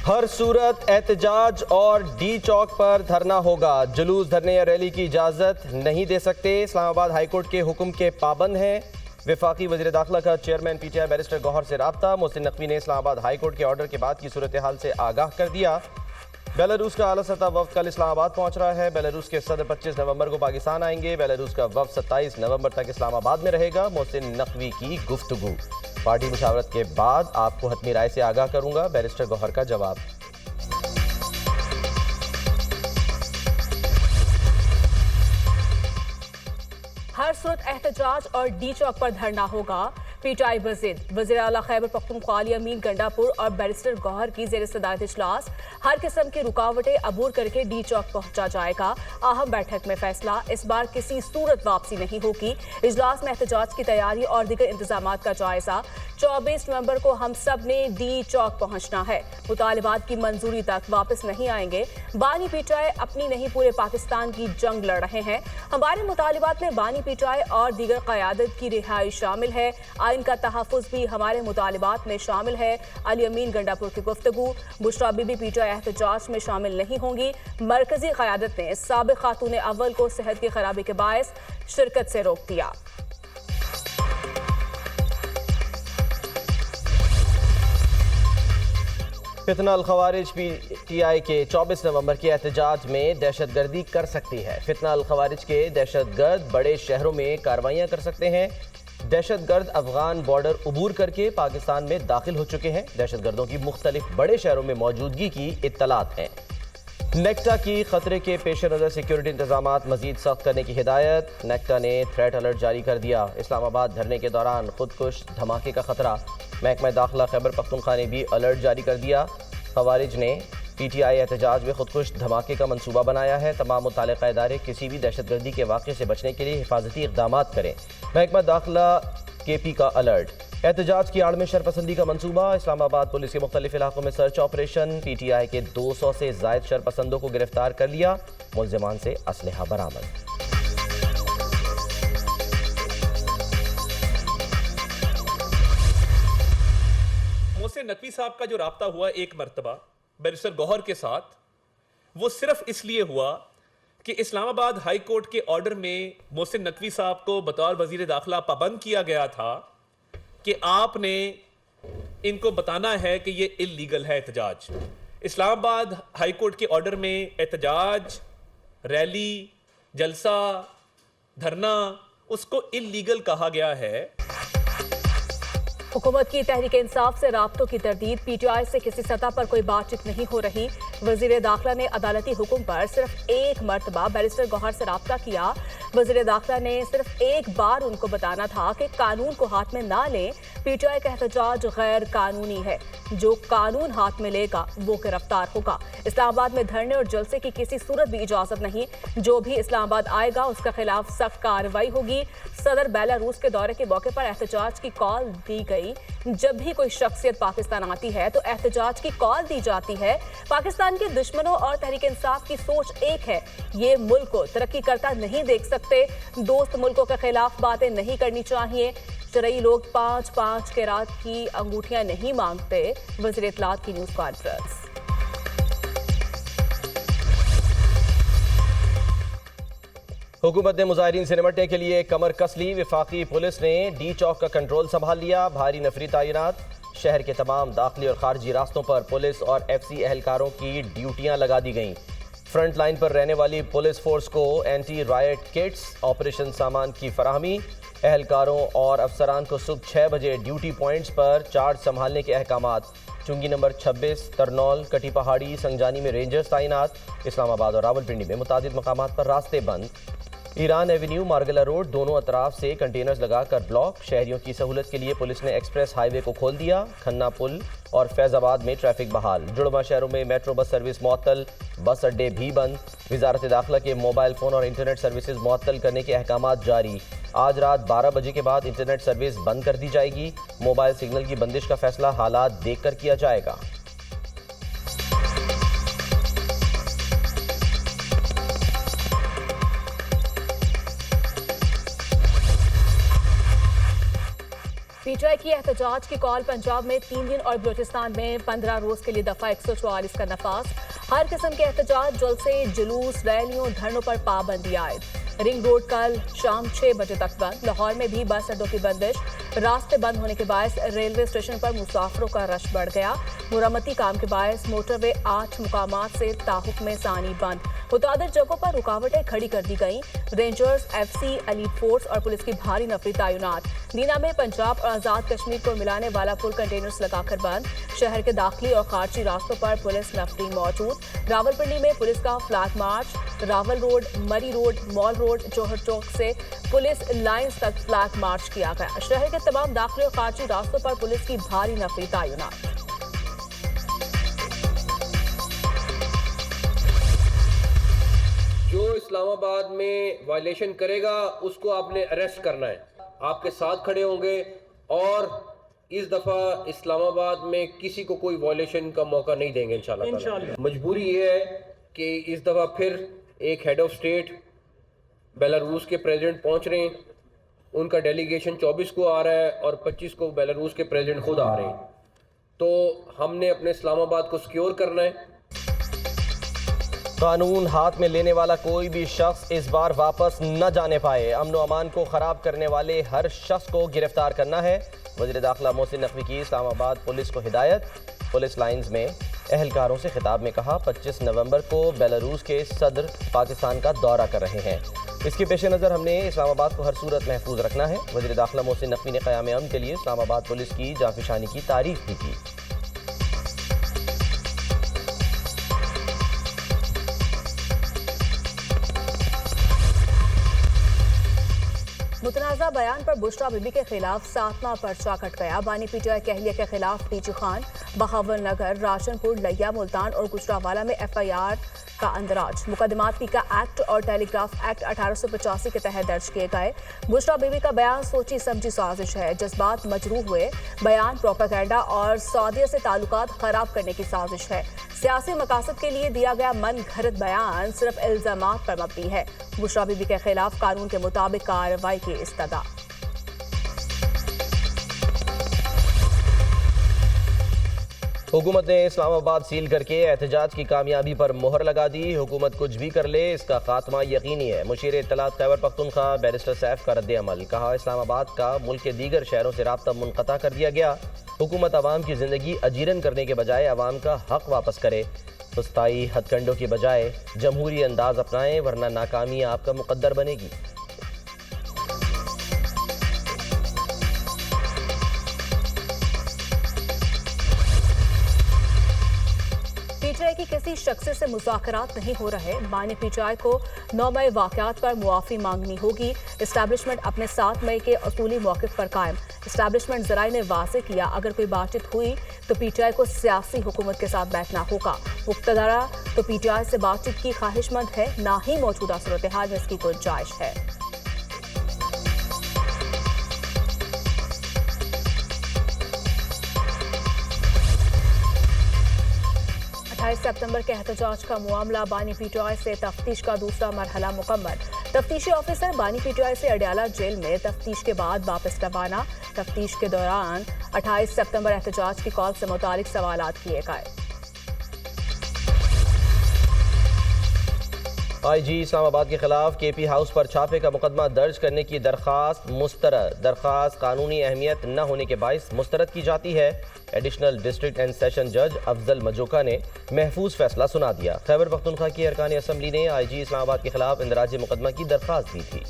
हर सूरत एहतजाज और डी चौक पर धरना होगा। जुलूस, धरने या रैली की इजाज़त नहीं दे सकते। इस्लामाबाद हाईकोर्ट के हुक्म के पाबंद हैं। वफाकी वज़ीर दाखिला का चेयरमैन पीटीआई बैरिस्टर गौहर से रब्ता। मोहसिन नकवी ने इस्लामाबाद हाईकोर्ट के ऑर्डर के बाद की सूरत हाल से आगाह कर दिया। बेलारूस का आला सतह वफ़द कल इस्लामाबाद पहुंच रहा है। बेलारूस के सदर 25 नवंबर को पाकिस्तान आएंगे। बेलारूस का वफ़द 27 नवंबर तक इस्लामाबाद में रहेगा। मोहसिन नकवी की गुफ्तगू। पार्टी मुशावरत के बाद आपको हतमी राय से आगाह करूंगा, बैरिस्टर गौहर का जवाब। हर सूरत एहतजाज और डी चौक पर धरना होगा। पीटीआई वज़ीर आला खैबर पख्तूनख्वा अमीन गंडापुर और बैरिस्टर गौहर की ज़ेर सदारत इजलास। हर किस्म की रुकावटें अबूर करके डी चौक पहुंचा जाएगा। अहम बैठक में फैसला, इस बार किसी सूरत वापसी नहीं होगी। इजलास में एहतजाज की तैयारी और दीगर इंतजाम का जायजा। 24 नवंबर को हम सब ने डी चौक पहुंचना है। मुतालिबात की मंजूरी तक वापस नहीं आएंगे। बानी पीटीआई अपनी नहीं पूरे पाकिस्तान की जंग लड़ रहे हैं। हमारे मुतालिबात में बानी पीटीआई और दीगर क़यादत की रिहाई शामिल है। आइन का तहफ़्फ़ुज़ भी हमारे मुतालिबात में शामिल है। अली अमीन गंडापुर की गुफ्तगू। बुशरा बीबी पीटीआई एहतजाज में शामिल नहीं होंगी। मरकजी क़यादत ने साबिक़ खातून अव्वल को सेहत की खराबी के बायस शिरकत से रोक दिया। फितना अल खवारिज पीटीआई के 24 नवंबर के एहतजाज में दहशतगर्दी कर सकती है। फितना अल खवारिज के दहशतगर्द बड़े शहरों में कार्रवाइयां कर सकते हैं। दहशतगर्द अफगान बॉर्डर अबूर करके पाकिस्तान में दाखिल हो चुके हैं। दहशतगर्दों की मुख्तलिफ बड़े शहरों में मौजूदगी की इत्तलात हैं। नेक्टा की खतरे के पेश नज़र सिक्योरिटी इंतजामात मजीद सख्त करने की हिदायत। नेक्टा ने थ्रेट अलर्ट जारी कर दिया। इस्लामाबाद धरने के दौरान खुदकुश धमाके का खतरा। महकमा दाखिला खैबर पख्तूनख्वा ने भी अलर्ट जारी कर दिया। खवारिज ने पीटीआई एहतजाज में खुदकुश धमाके का मंसूबा बनाया है। तमाम मुताल्लिक़ा इदारे किसी भी दहशतगर्दी के वाक़े से बचने के लिए हिफाजती इक़दाम करें। महकमा दाखिला KP का अलर्ट। एहतजाज की आड़ में शरपसंदी का मंसूबा। इस्लामाबाद पुलिस के मुख्तलिफ इलाकों में सर्च ऑपरेशन। पीटीआई के 200 से ज़ायद शरपसंदों को गिरफ्तार कर लिया। मुल्ज़िमान से असलहा बरामद। मोहसिन नकवी साहब का जो राब्ता हुआ एक मरतबा बैरिस्टर गौहर के साथ, वो सिर्फ इसलिए हुआ कि इस्लामाबाद हाई कोर्ट के ऑर्डर में मोहसिन नकवी साहब को बतौर वजीर दाखिला पाबंद किया गया था कि आपने इनको बताना है कि ये इल्लीगल है एहतजाज। इस्लामाबाद हाई कोर्ट के ऑर्डर में एहतजाज, रैली, जलसा, धरना, उसको इल्लीगल कहा गया है। हुकूमत की तहरीक इंसाफ से राब्तों की तरदीद। पीटीआई से किसी सतह पर कोई बातचीत नहीं हो रही। वजीर दाखिला ने अदालती हुक्म पर सिर्फ एक मरतबा बैरिस्टर गौहर से राब्ता किया। वजीर दाखिला ने सिर्फ एक बार उनको बताना था कि कानून को हाथ में ना लें। पीटीआई का एहतजाज गैर कानूनी है। जो कानून हाथ में लेगा वो गिरफ्तार होगा। इस्लामाबाद में धरने और जलसे की किसी सूरत भी इजाजत नहीं। जो भी इस्लामाबाद आएगा उसके खिलाफ सख्त कार्रवाई होगी। सदर बेलारूस के दौरे के मौके पर एहतजाज की कॉल दी गई। जब भी कोई शख्सियत पाकिस्तान आती है तो एहतजाज की कॉल दी जाती है। पाकिस्तान के दुश्मनों और तहरीक इंसाफ की सोच एक है, ये मुल्क को तरक्की करता नहीं देख सकते। दोस्त मुल्कों के खिलाफ बातें नहीं करनी चाहिए। शरई लोग 5-5 कैरात की अंगूठियां नहीं मांगते। वज़ीर इत्तलात की न्यूज़ कॉन्फ्रेंस। हुकूमत ने मुजाहिरीन से निपटने के लिए कमर कस ली। वफाकी पुलिस ने डी चौक का कंट्रोल संभाल लिया। भारी नफरी तैनात। शहर के तमाम दाखिली और खारजी रास्तों पर पुलिस और FC एहलकारों की ड्यूटियां लगा दी गईं। फ्रंट लाइन पर रहने वाली पुलिस फोर्स को एंटी रायट किट्स, ऑपरेशन सामान की फराहमी। एहलकारों और अफसरान को सुबह 6 बजे ड्यूटी पॉइंट्स पर चार्ज संभालने के अहकामात। चुंगी नंबर 26, तरनौल, कटी पहाड़ी, संजानी में रेंजर्स तैनात। इस्लामाबाद और रावलपिंडी में मुतादिद मकामात पर रास्ते बंद। ईरान एवेन्यू, मारगला रोड दोनों अतराफ से कंटेनर्स लगाकर ब्लॉक। शहरियों की सहूलत के लिए पुलिस ने एक्सप्रेस हाईवे को खोल दिया। खन्ना पुल और फैज़ाबाद में ट्रैफिक बहाल। जुड़वा शहरों में मेट्रो बस सर्विस मुअत्तल, बस अड्डे भी बंद। वजारत दाखिला के मोबाइल फ़ोन और इंटरनेट सर्विसेज मुअत्तल करने के अहकामात जारी। आज रात 12 बजे के बाद इंटरनेट सर्विस बंद कर दी जाएगी। मोबाइल सिग्नल की बंदिश का फैसला हालात देखकर किया जाएगा। पीटीआई की एहतजाज की कॉल। पंजाब में 3 दिन और बलूचिस्तान में 15 रोज के लिए दफा 144 का नफाज। हर किस्म के एहतजाज, जलसे, जुलूस, रैलियों, धरनों पर पाबंदी आयद। रिंग रोड कल शाम 6 बजे तक बंद। लाहौर में भी बस अड्डों की बंदिश। रास्ते बंद होने के बायस रेलवे स्टेशन पर मुसाफिरों का रश बढ़ गया। मुरम्मती काम के बायस मोटरवे 8 मुकामात से ताहुक्म सानी बंद। मुतादिद जगहों पर रुकावटें खड़ी कर दी गईं। रेंजर्स, एफसी, एलीट फोर्स और पुलिस की भारी नफरी तैनात। नीना में पंजाब और आजाद कश्मीर को मिलाने वाला पुल कंटेनर्स लगाकर बंद। शहर के दाखिली और खारजी रास्तों पर पुलिस नफरी मौजूद। रावलपिंडी में पुलिस का फ्लैग मार्च। रावल रोड, मरी रोड, मॉल रोड, जौहर चौक से पुलिस लाइन्स तक फ्लैग मार्च किया गया। शहर के तमाम दाखिली और खारजी रास्तों पर पुलिस की भारी नफरी तैनात। जो इस्लामाबाद में वायलेशन करेगा उसको आपने अरेस्ट करना है, आपके साथ खड़े होंगे और इस दफ़ा इस्लामाबाद में किसी को कोई वायलेशन का मौका नहीं देंगे इंशाल्लाह। मजबूरी ये है कि इस दफ़ा फिर एक हेड ऑफ स्टेट बेलारूस के प्रेसिडेंट पहुंच रहे हैं। उनका डेलीगेशन 24 को आ रहा है और 25 को बेलारूस के प्रेसिडेंट खुद आ रहे हैं। तो हमने अपने इस्लामाबाद को सिक्योर करना है। कानून हाथ में लेने वाला कोई भी शख्स इस बार वापस न जाने पाए। अमन व अमान को खराब करने वाले हर शख्स को गिरफ्तार करना है। वज़ीर दाखिला मोहसिन नकवी की इस्लामाबाद पुलिस को हिदायत। पुलिस लाइन्स में एहलकारों से खिताब में कहा, 25 नवंबर को बेलारूस के सदर पाकिस्तान का दौरा कर रहे हैं। इसके पेश नज़र हमने इस्लामाबाद को हर सूरत महफूज रखना है। वज़ीर दाखिला मोहसिन नकवी ने क़याम अमन के लिए इस्लामाबाद पुलिस की जाफिशानी की तारीफ भी की। मुतनाज़ा बयान पर बुशरा बीबी के खिलाफ 7वां पर्चा कट गया। बानी पीटीआई कहलिया के खिलाफ टीचू खान, बहावल नगर, राशनपुर, लिया, मुल्तान और गुजरावाला में FIR का अंदराज। मुकदमात पीका एक्ट और टेलीग्राफ एक्ट 1885 के तहत दर्ज किए गए। बुशरा बीबी का बयान सोची समझी साजिश है। जज्बात मजरूह हुए। बयान प्रोपेगेंडा और सऊदीया से ताल्लुकात खराब करने की साजिश है। सियासी मकासद के लिए दिया गया मन घड़त बयान सिर्फ इल्जामात पर मबनी है। बुशरा बीबी के खिलाफ कानून के मुताबिक कार्रवाई की इस्तदा। हुकूमत ने इस्लामाबाद सील करके एहतजाज की कामयाबी पर मोहर लगा दी। हुकूमत कुछ भी कर ले, इसका खात्मा यकीनी है। मुशीर इत्तलात खैबर पख्तूनख्वा बैरिस्टर सैफ का रद्द अमल। कहा, इस्लामाबाद का मुल्क के दीगर शहरों से राब्ता मुनक़ता कर दिया गया। हुकूमत आवाम की ज़िंदगी अजीरन करने के बजाय आवाम का हक वापस करे। फुस्ताई हथकंडों की बजाय जमहूरी अंदाज अपनाएं, वरना नाकामी आपका मुकद्दर बनेगी। पीटीआई की किसी शख्स से मुज़ाकरात नहीं हो रहे। बानी पीटीआई को 9 मई वाक़यात पर मुआफ़ी मांगनी होगी। इस्टेब्लिशमेंट अपने 7 मई के असूली मौक़िफ़ पर कायम। इस्टेब्लिशमेंट ज़राए ने वाज़े किया, अगर कोई बातचीत हुई तो पीटीआई को सियासी हुकूमत के साथ बैठना होगा। मुक़्तदरा तो पीटीआई से बातचीत की ख्वाहिशमंद है, ना ही मौजूदा सूरत हाल में इसकी गुंजाइश है। 28 सितंबर के एहतजाज का मामला। बानी पीटीआई से तफ्तीश का दूसरा मरहला मुकम्मल। तफ्तीशी ऑफिसर बानी पीटीआई से अडियाला जेल में तफ्तीश के बाद वापस रवाना। तफ्तीश के दौरान 28 सितंबर एहतजाज की कॉल से मुतालिक सवालात किए गए। IG इस्लामाबाद के खिलाफ KP हाउस पर छापे का मुकदमा दर्ज करने की दरख्वास्त मुस्तरद। दरख्वास्त कानूनी अहमियत न होने के बाइस मुस्तरद की जाती है। एडिशनल डिस्ट्रिक्ट एंड सेशन जज अफजल मजोका ने महफूज फैसला सुना दिया। खैबर पख्तूनख्वा की अरकान असम्बली ने IG इस्लामाबाद के खिलाफ इंदराज मुकदमा की दरख्वास्त दी थी।